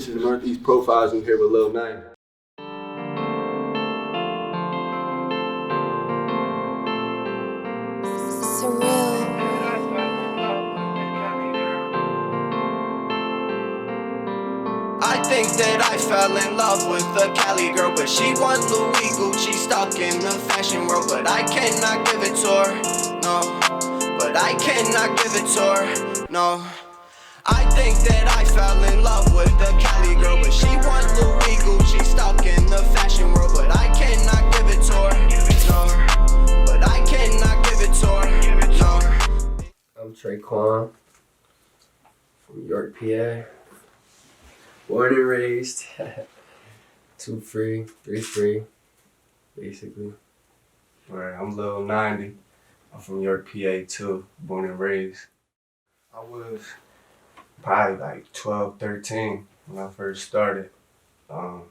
This is Northeast Profiles. I'm here with Lil Neuheimer. I think that I fell in love with a Cali girl, but she want Louis Gucci, stuck in the fashion world. But I cannot give it to her, no. But I cannot give it to her, no. I think that I fell in love with a Cali girl, but she want Louis Gucci, stuck in the fashion world. But I cannot give it to her, no. But I cannot give it to her, no. I'm Trey, Kwan from York, PA. Born and raised, 2 free, 3 free, basically. Alright, I'm Lil 90. I'm from York, PA too, born and raised. I was probably like 12, 13 when I first started. I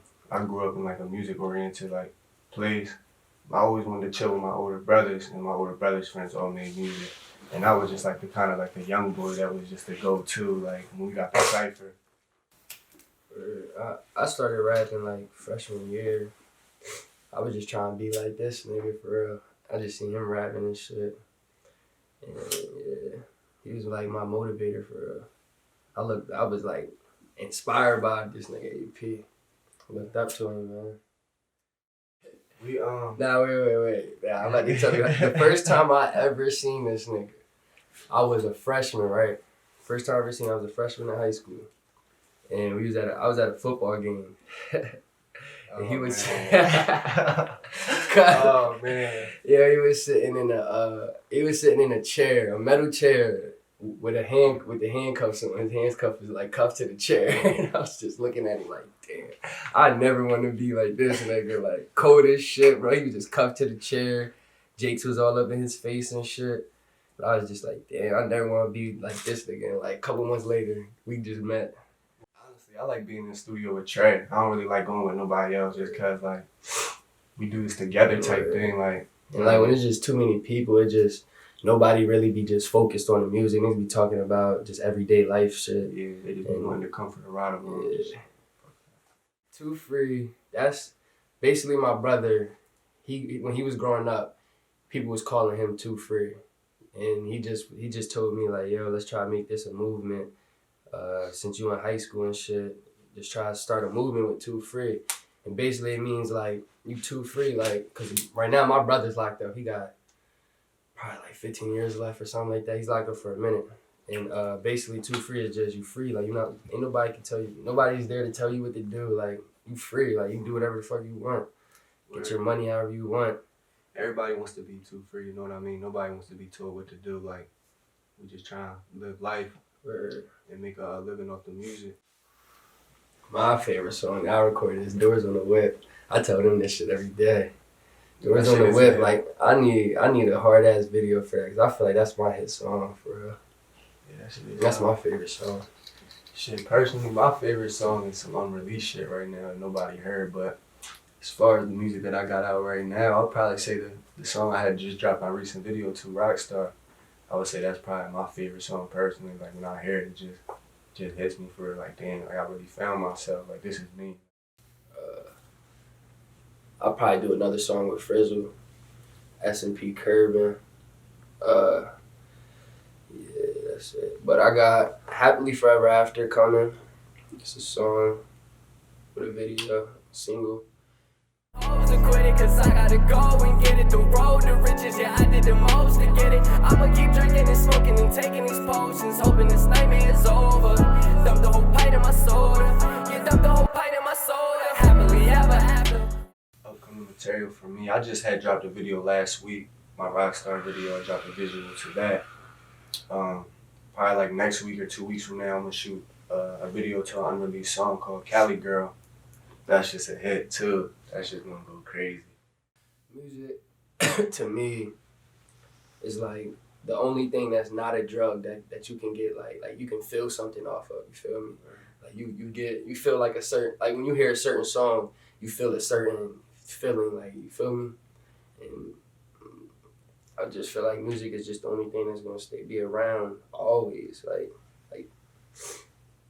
grew up in like a music-oriented like place. I always wanted to chill with my older brothers, and my older brothers' friends all made music. And I was just like the kind of like the young boy that was just the go-to, like when we got the cypher. I started rapping like freshman year. I was just trying to be like this nigga for real. I just seen him rapping and shit. And yeah, he was like my motivator for real. I was like inspired by this nigga AP. Looked up to him, man. Nah, wait. Nah, I'm about to tell you, the first time I ever seen this nigga, I was a freshman, right? First time I ever seen him, I was a freshman in high school. And I was at a football game. And he was Oh man. Yeah, he was sitting in a chair, a metal chair with the handcuffs on. His handcuff was like cuffed to the chair. And I was just looking at him like, damn, I never want to be like this nigga, like cold as shit, bro. He was just cuffed to the chair. Jakes was all up in his face and shit. But I was just like, damn, I never want to be like this nigga. And like a couple months later, we just met. I like being in the studio with Trey. I don't really like going with nobody else just cause like we do this together type thing. Like, and like when it's just too many people, it just nobody really be just focused on the music. They be talking about just everyday life shit. Yeah, they just be wanting to come for the ride of them. Yeah. 2 free. That's basically my brother. When he was growing up, people was calling him 2 free, and he just told me like, yo, let's try to make this a movement. Since you in high school and shit, just try to start a movement with 2 free. And basically it means like you 2 free, like, cause right now my brother's locked up. He got probably like 15 years left or something like that. He's locked up for a minute. And basically 2 free is just you free. Like ain't nobody can tell you, nobody's there to tell you what to do. Like you free, like you can do whatever the fuck you want. Get your money however you want. Everybody wants to be 2 free, you know what I mean? Nobody wants to be told what to do. Like we just trying to live life. And make a living off the music. My favorite song I recorded is Doors on the Whip. I tell them this shit every day. Doors on the Whip, like I need a hard ass video for that because I feel like that's my hit song for real. Yeah, that's my favorite song. Shit, personally, my favorite song is some unreleased shit right now that nobody heard. But as far as the music that I got out right now, I'll probably say the song I had just dropped my recent video to, Rockstar. I would say that's probably my favorite song personally. Like when I hear it, it just hits me for like, damn, like I really found myself. Like this is me. I'll probably do another song with Frizzle, S&P Curbin. Yeah, that's it. But I got Happily Forever After coming. It's a song with a video, single. I was acquitted cause I gotta go and get it. The road to riches, yeah, I did the most to get it. I'ma keep drinking and smoking and taking these potions, hoping this nightmare is over. Dump the whole pint in my soda. Yeah, dump the whole pint in my soda. Happily ever after. Upcoming material for me. I just had dropped a video last week. My Rockstar video. I dropped a visual to that. Probably like next week or 2 weeks from now, I'm gonna shoot a video to an unreleased song called Cali Girl. That's just a hit too. That's just gonna go crazy. Music, to me, is like the only thing that's not a drug that you can get like you can feel something off of. You feel me? Like you feel like a certain, like when you hear a certain song, you feel a certain feeling. Like you feel me? And I just feel like music is just the only thing that's gonna be around always. Like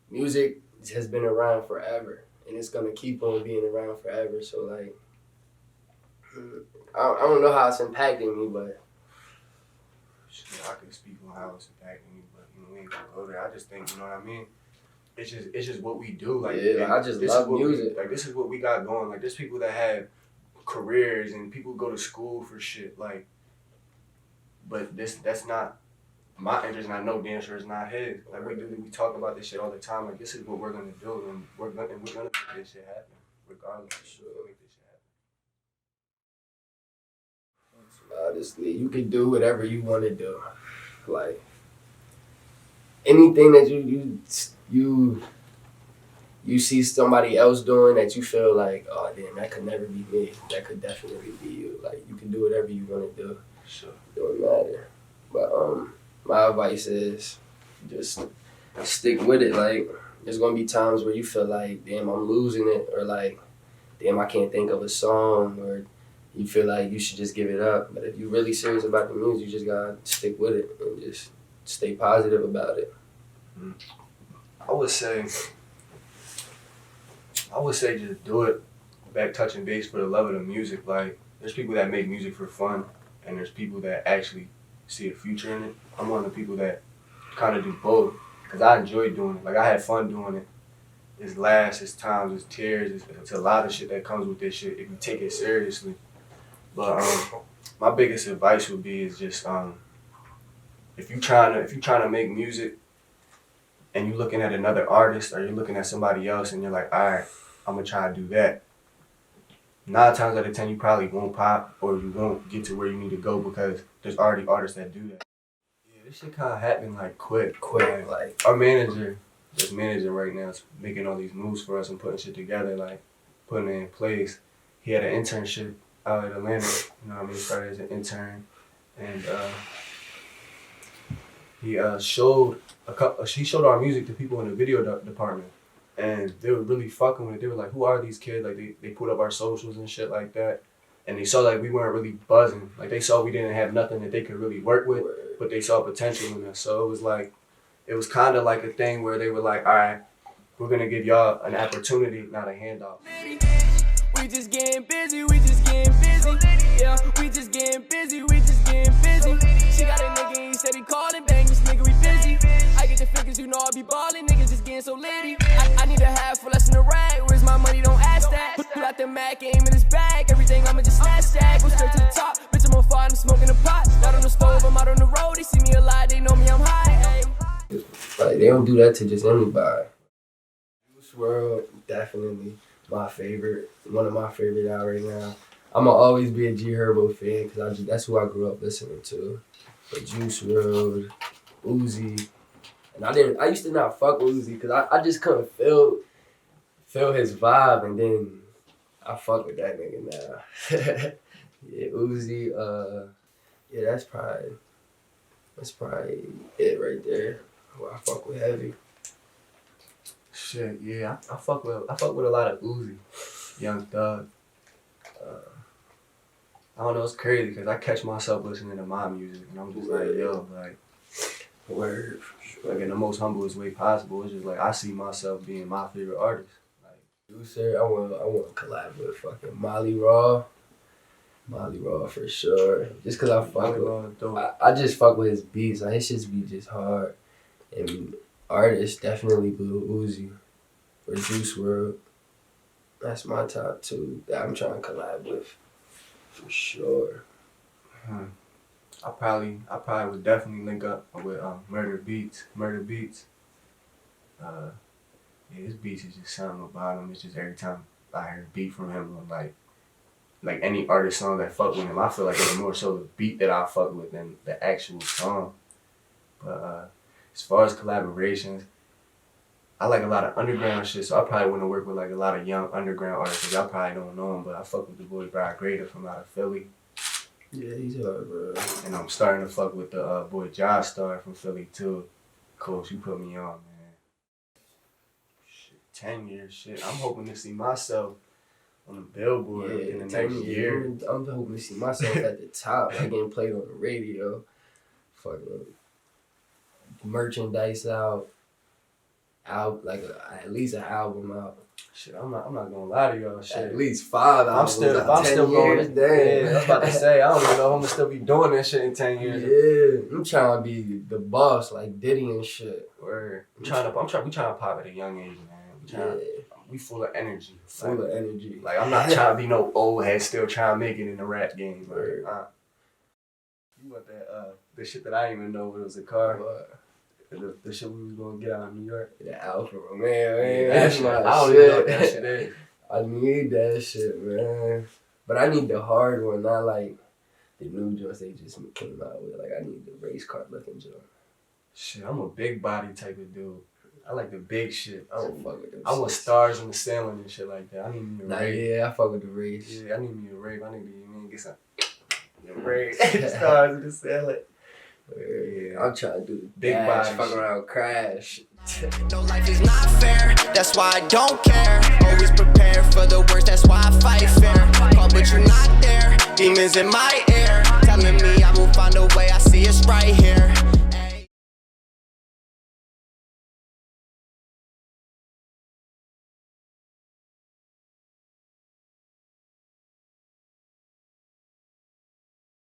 music has been around forever, and it's gonna keep on being around forever. So like, I don't know how it's impacting me, but shit, I can speak on how it's impacting me, but we ain't gonna go there. I just think, you know what I mean? It's just what we do. Like, yeah, like, I just love music. Like, this is what we got going. Like, there's people that have careers and people go to school for shit. Like, but that's not my interest, and I know damn sure it's not his. Like, we talk about this shit all the time. Like, this is what we're gonna do, and we're gonna make this shit happen, regardless. Sure, make this shit happen. Honestly, you can do whatever you want to do. Like anything that you see somebody else doing that you feel like, oh damn, that could never be me. That could definitely be you. Like you can do whatever you want to do. Sure. It don't matter. But my advice is just stick with it. Like there's gonna be times where you feel like, damn, I'm losing it, or like, damn, I can't think of a song, or you feel like you should just give it up. But if you're really serious about the music, you just gotta stick with it and just stay positive about it. I would say just do it. Back touching base for the love of the music. Like there's people that make music for fun, and there's people that actually see a future in it. I'm one of the people that kind of do both because I enjoy doing it. Like I had fun doing it. It's laughs, it's times, it's tears, it's a lot of shit that comes with this shit if you take it seriously. But my biggest advice would be is just if you trying to make music and you're looking at another artist or you're looking at somebody else and you're like, all right, I'm gonna try to do that. 9 times out of 10 you probably won't pop or you won't get to where you need to go because there's already artists that do that. Yeah, this shit kind of happened like quick. Like our manager, this manager right now is making all these moves for us and putting shit together, like putting it in place. He had an internship out at Atlanta, you know what I mean? He started as an intern, and he showed our music to people in the video department, and they were really fucking with it. They were like, "Who are these kids?" Like they put up our socials and shit like that, and they saw like we weren't really buzzing. Like they saw we didn't have nothing that they could really work with, but they saw potential in us. So it was kind of like a thing where they were like, "All right, we're gonna give y'all an opportunity, not a handout." We just getting busy, we just getting busy. Yeah, we just getting busy, we just getting busy. She got a nigga, he said he callin', bang, this nigga, we busy. I get the figures, you know I be ballin', niggas just getting so litty. I need a half for less than a rag, where's my money, don't ask that. Pull out the Mac, aim in his bag, everything I'ma just snatch that. Go straight to the top, bitch, I'm on fire, I'm smoking a pot. Not on the stove, I'm out on the road, they see me alive, they know me, I'm high. Like they don't do that to just anybody. Juice WRLD, definitely my favorite, one of my favorite out right now. I'ma always be a G Herbo fan because that's who I grew up listening to. But Juice WRLD, Uzi, and I used to not fuck with Uzi because I just couldn't feel his vibe, and then I fuck with that nigga now. Yeah, Uzi, yeah, that's probably it right there. Who I fuck with heavy. Shit, yeah, I fuck with a lot of Uzi, Young Thug. I don't know, it's crazy because I catch myself listening to my music and I'm just like, yo, like, Word. Like in the most humblest way possible. It's just like I see myself being my favorite artist. Like, Producer, I want to collab with fucking Molly Raw for sure. Just cause I just fuck with his beats. Like his shit be just hard. And artists definitely Blue Uzi or Juice WRLD. That's my top 2 that I'm trying to collab with for sure. I probably would definitely link up with Murder Beats. Yeah, his beats is just something about him. It's just every time I hear a beat from him, I'm like any artist song that fuck with him, I feel like it's more so the beat that I fuck with than the actual song. But as far as collaborations, I like a lot of underground shit, so I probably want to work with like a lot of young underground artists. Cause y'all probably don't know him, but I fuck with the boy Brad Grader from out of Philly. Yeah, he's hard, bro. And I'm starting to fuck with the boy Josh Star from Philly too. Coach, you put me on, man. Shit, 10 years, shit. I'm hoping to see myself on the Billboard in the next year. I'm hoping to see myself at the top, like getting played on the radio, fucking merchandise out. at least an album out. Shit, I'm not gonna lie to y'all. Shit, At least 5 I'm albums. still, out, I'm 10 still years, going. damn. Yeah, I was about to say, I don't even know if I'm gonna still be doing this shit in 10 years. Yeah, I'm trying to be the boss like Diddy and shit. Word. We trying to pop at a young age, man. We full of energy. Full of energy. Like I'm not trying to be no old head still trying to make it in the rap game. Word. You want that the shit that I didn't even know it was a car. But The shit we was gonna get out of New York. the Alfa Romeo, man, Yeah, that's shit. my I don't shit. even know what that shit is. I need that shit, man. But I need the hard one, not like the new joints they just came out with. Like I need the race car looking joint. Shit, I'm a big body type of dude. I like the big shit. I don't fuck with them. I want shits. stars in the ceiling and shit like that. I need me a Nah, rave. yeah, I fuck with the race. Yeah, I need me a rave. I need to get some rave stars in the ceiling. Yeah, I'm trying to do the Big dash, body fuck shit. around, crash. No, life is not fair, that's why I don't care. Always prepare for the worst, that's why I fight fair. Call, but you're not there, demons in my ear telling me I will find a way, I see it's right here.